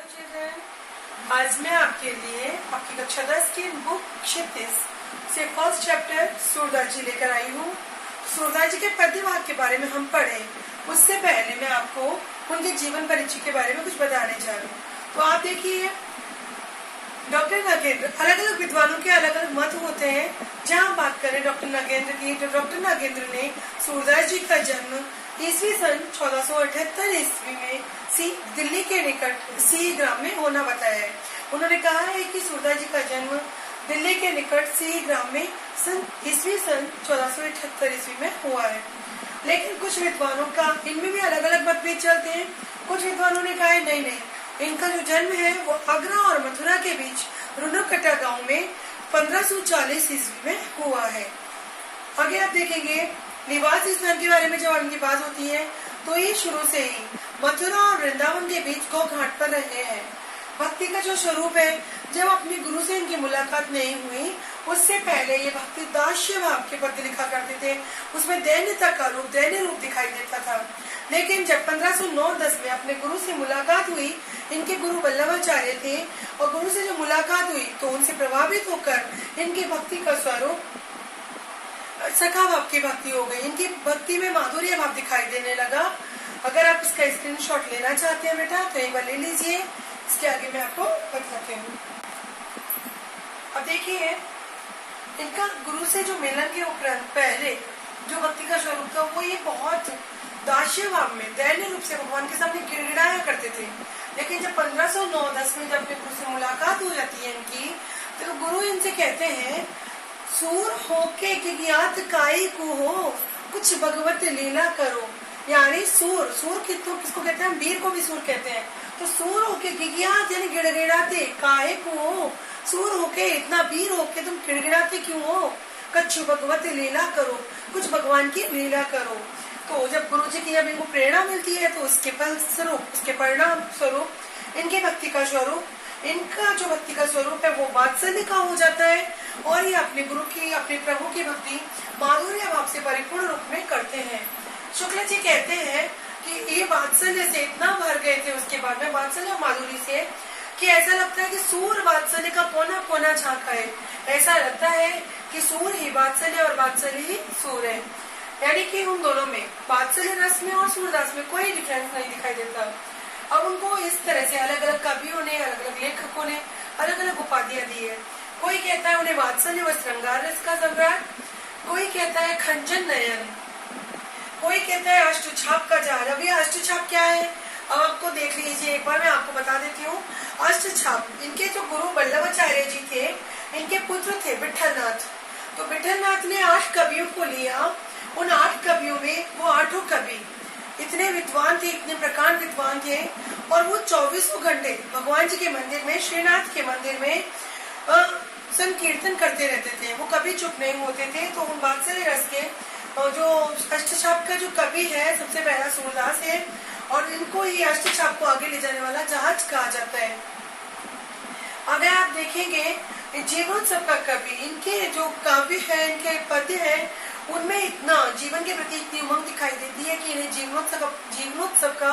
Children, आज मैं आपके लिए आपकी कक्षा 10 की बुक क्षितिज से फर्स्ट चैप्टर सूरदास जी लेकर आई हूँ। सूरदास जी के पद्य भाग के बारे में हम पढ़े, उससे पहले मैं आपको उनके जीवन परिचय के बारे में कुछ बताने जा रही हूँ। तो आप देखिए, डॉक्टर नगेंद्र, अलग अलग विद्वानों के अलग अलग मत होते हैं। जहाँ बात करें डॉक्टर नगेंद्र की, तो डॉक्टर नगेंद्र ने सूरदास जी का जन्म ईस्वी सन 1478 ईस्वी में दिल्ली के निकट सी ग्राम में होना बताया है। उन्होंने कहा है कि सूरदास जी का जन्म दिल्ली के निकट सी ग्राम में ईस्वी सन 1478 ईस्वी में हुआ है। लेकिन कुछ विद्वानों का इनमें भी अलग अलग मतभेद चलते हैं। कुछ विद्वानों ने कहा है नहीं, इनका जो जन्म है वो आगरा और मथुरा के बीच रुनकटा गांव में 1540 ईस्वी में हुआ है। आगे आप देखेंगे निवास स्थान के बारे में जब इनकी बात होती है तो ये शुरू से ही मथुरा और वृंदावन के बीच गो घाट पर रहे हैं। भक्ति का जो स्वरूप है, जब अपने गुरु से इनकी मुलाकात नहीं हुई उससे पहले ये भक्ति दास्य भाव के पद्य लिखा करते थे। उसमें दैन्यता का रूप, दैन्य रूप दिखाई देता था। लेकिन जब 1509-10 में अपने गुरु से मुलाकात हुई, इनके गुरु वल्लभाचार्य थे, और गुरु से जो मुलाकात हुई तो उनसे प्रभावित होकर इनकी भक्ति का स्वरूप सखा भाव की भक्ति हो गई। इनकी भक्ति में माधुर्य भाव दिखाई देने लगा। अगर आप इसका स्क्रीनशॉट लेना चाहते हैं बेटा तो एक बार ले लीजिए। इसके आगे मैं आपको बताती हूँ। अब देखिए, इनका गुरु से जो मिलन के उपरांत पहले जो भक्ति का स्वरूप था वो ये बहुत दास्य भाव में दैन्य रूप से भगवान के सामने गिड़गिड़ाया करते थे। लेकिन जब 1509-10 में जब अपने गुरु से मुलाकात हो जाती है इनकी, तो गुरु इनसे कहते हैं, सूर होके गिज्ञात काई को हो, कुछ भगवत लीला करो। यानी सूर किसको कहते हैं? वीर को भी सूर कहते हैं। तो सूर होके गिज्ञात यानी गिड़गिड़ाते काहे को हो, सूर होके इतना वीर होके तुम गिड़गिड़ाते क्यों हो? कच्छु भगवत लीला करो, कुछ भगवान की लीला करो। तो जब गुरु जी की जब इनको प्रेरणा मिलती है तो उसके फल स्वरूप, उसके परिणाम स्वरूप इनकी भक्ति का स्वरूप, इनका जो भक्ति का स्वरूप है वो वात्सल्य का हो जाता है। और ये अपने गुरु की, अपने प्रभु की भक्ति माधुर्य भाव से परिपूर्ण रूप में करते हैं। शुक्ल जी कहते हैं कि ये वात्सल्य से इतना भर गए थे उसके बाद में, वात्सल्य और माधुरी से, कि ऐसा लगता है कि सूर वात्सल्य का कोना कोना झांका है। ऐसा लगता है कि सूर ही वात्सल्य और वात्सल्य ही सूर है। यानी कि उन दोनों में, वात्सल्य रस में और सूरदास में कोई डिफरेंस नहीं दिखाई देता। अब उनको इस तरह से अलग अलग कवियों ने, अलग अलग लेखकों ने अलग अलग उपाधियां दी है। कोई कहता है उन्हें वात्सल्य व श्रृंगार रस का सम्राट, कोई कहता है खंजन नयन, कोई कहता है अष्टछाप का जार। अब ये अष्टछाप क्या है अब आपको देख लीजिए, एक बार मैं आपको बता देती हूँ। अष्टछाप, इनके जो गुरु वल्लभाचार्य जी थे, इनके पुत्र थे विठलनाथ। तो विठलनाथ ने 8 कवियों को लिया। उन 8 कवियों में वो 8 कवि इतने विद्वान थे, इतने प्रकांड विद्वान थे, और वो 24 घंटे भगवान जी के मंदिर में, श्रीनाथ के मंदिर में संकीर्तन करते रहते थे। वो कभी चुप नहीं होते थे। तो उन वात्सल्य रस के जो अष्टछाप का जो कवि है, सबसे पहला सूरदास है, और इनको ये अष्टछाप को आगे ले जाने वाला जहाज कहा जाता है। अगर आप देखेंगे जीवनोत्सव का कवि, इनके जो काव्य है, इनके पद्य है, उनमें इतना जीवन के प्रति इतनी उमंग दिखाई देती है कि इन्हें जीवनोत्सव का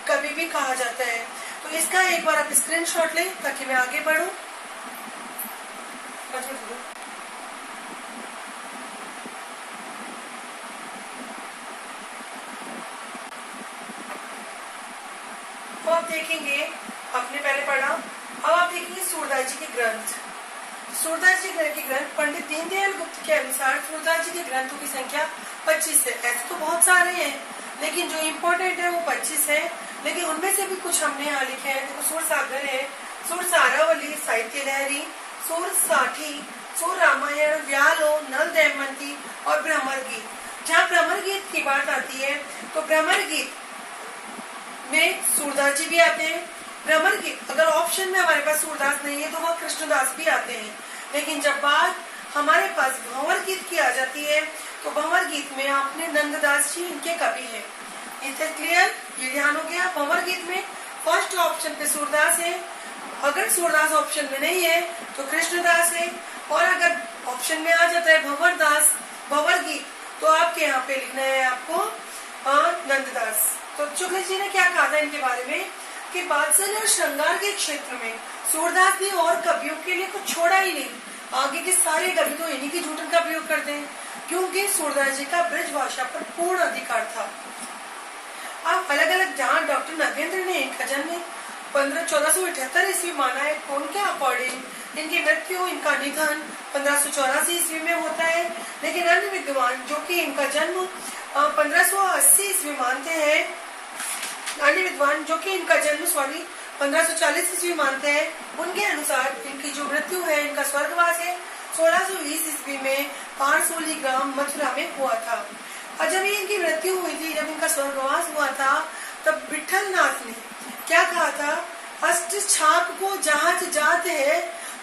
कवि भी कहा जाता है। तो इसका एक बार आप स्क्रीनशॉट लें ताकि मैं आगे बढ़ूं। तो आप देखेंगे, आपने पहले पढ़ा, अब आप देखेंगे सूरदास जी के ग्रंथ। सूरदास जी के ग्रंथ पंडित दीनदयाल गुप्त के अनुसार सूरदास जी के ग्रंथों की संख्या 25 है। ऐसे तो बहुत सारे हैं, लेकिन जो इम्पोर्टेंट है वो 25 है। लेकिन उनमें से भी कुछ हमने यहाँ लिखे हैं। देखो, सूर सागर है, सूर सारावली, साहित्य लहरी, सूर साठी, सूर रामायण, व्यालो, नल दमयंती और भ्रमर गीत। जहाँ भ्रमर गीत की बात आती है तो भ्रमर गीत में सूरदास जी भी आते हैं। भ्रमर गीत अगर ऑप्शन में हमारे पास सूरदास नहीं है तो वह कृष्णदास भी आते हैं। लेकिन जब बात हमारे पास भंवर गीत की आ जाती है तो भंवर गीत में आपने नंददास जी इनके कवि हैं। इतना क्लियर, ये ध्यान हो गया। भंवर गीत में फर्स्ट ऑप्शन पे सूरदास है। अगर सूरदास ऑप्शन में नहीं है तो कृष्णदास है, और अगर ऑप्शन में आ जाता है भंवर गीत, तो आपके यहाँ पे लिखना है आपको नंददास। तो शुक्ल जी ने क्या कहा था इनके बारे में के बात्सल्य और श्रृंगार के क्षेत्र में सूरदास ने और कवियों के लिए कुछ छोड़ा ही नहीं। आगे के सारे कवि तो इन्हीं की जूठन का प्रयोग करते हैं, क्योंकि सूरदास जी का ब्रज भाषा पर पूर्ण अधिकार था। अब अलग अलग जहाँ डॉक्टर नागेंद्र ने इनका जन्म 1478 ईस्वी माना है, उनके अकॉर्डिंग इनकी मृत्यु, इनका निधन 1584 ईस्वी में होता है। लेकिन अन्य विद्वान जो कि इनका जन्म 1580 ईस्वी मानते हैं, अन्य विद्वान जो कि इनका जन्म 1540 ईस्वी मानते हैं, उनके अनुसार इनकी जो मृत्यु है, इनका स्वर्गवास है 1620 ईस्वी में पारसोली ग्राम मथुरा में हुआ था। और जब इनकी मृत्यु हुई थी, जब इनका स्वर्गवास हुआ था, तब विठल नाथ ने क्या कहा था, अष्ट छाप को जहाज जात है,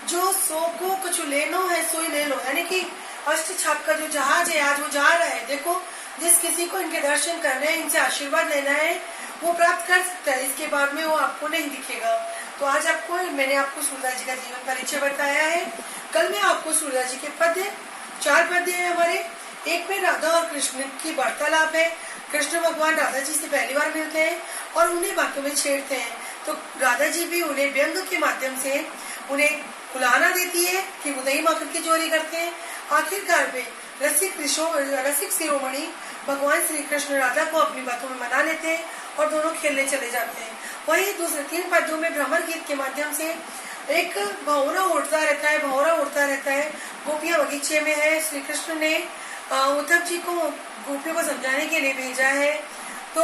जो सो को कुछ लेनो है सोई ले लो। यानी कि अष्ट छाप का जो जहाज है आज वो जा रहा है, देखो जिस किसी को इनके दर्शन करने हैं, इनसे आशीर्वाद लेना है, वो प्राप्त कर सकता है, इसके बाद में वो आपको नहीं दिखेगा। तो आज मैंने आपको सूरदास जी का जीवन परिचय बताया है। कल मैं आपको सूरदास जी के पद्य, 4 पद्य है हमारे। एक में राधा और कृष्ण की वार्तालाप है। कृष्ण भगवान राधा जी से पहली बार मिलते हैं और उन्हें बातों में छेड़ते हैं, तो राधा जी भी उन्हें व्यंग के माध्यम से उन्हें खुलाना देती है कि वो दही माखन की चोरी करते हैं। आखिरकार में रसिक शिरोमणि भगवान श्री कृष्ण राधा को अपनी बातों में मना लेते हैं और दोनों खेलने चले जाते हैं। वहीं दूसरे 3 पद्यों में भ्रमर गीत के माध्यम से एक भंवरा उड़ता रहता है। गोपियां बगीचे में है, श्री कृष्ण ने उद्धव जी को गोपियों को समझाने के लिए भेजा है, तो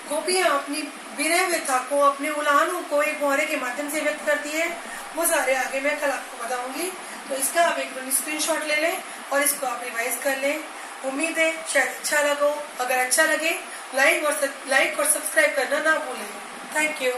गोपियां अपनी विनय व्यथा को, अपने उल्हानों को एक भंवरे के माध्यम से व्यक्त करती है। वो सारे आगे मैं कल आपको बताऊंगी, तो इसका आप एक स्क्रीनशॉट ले लें और इसको आप रिवाइज कर लें। उम्मीद है शायद अच्छा लगा। अगर अच्छा लगे लाइक और सब्सक्राइब करना ना भूलें। Thank you.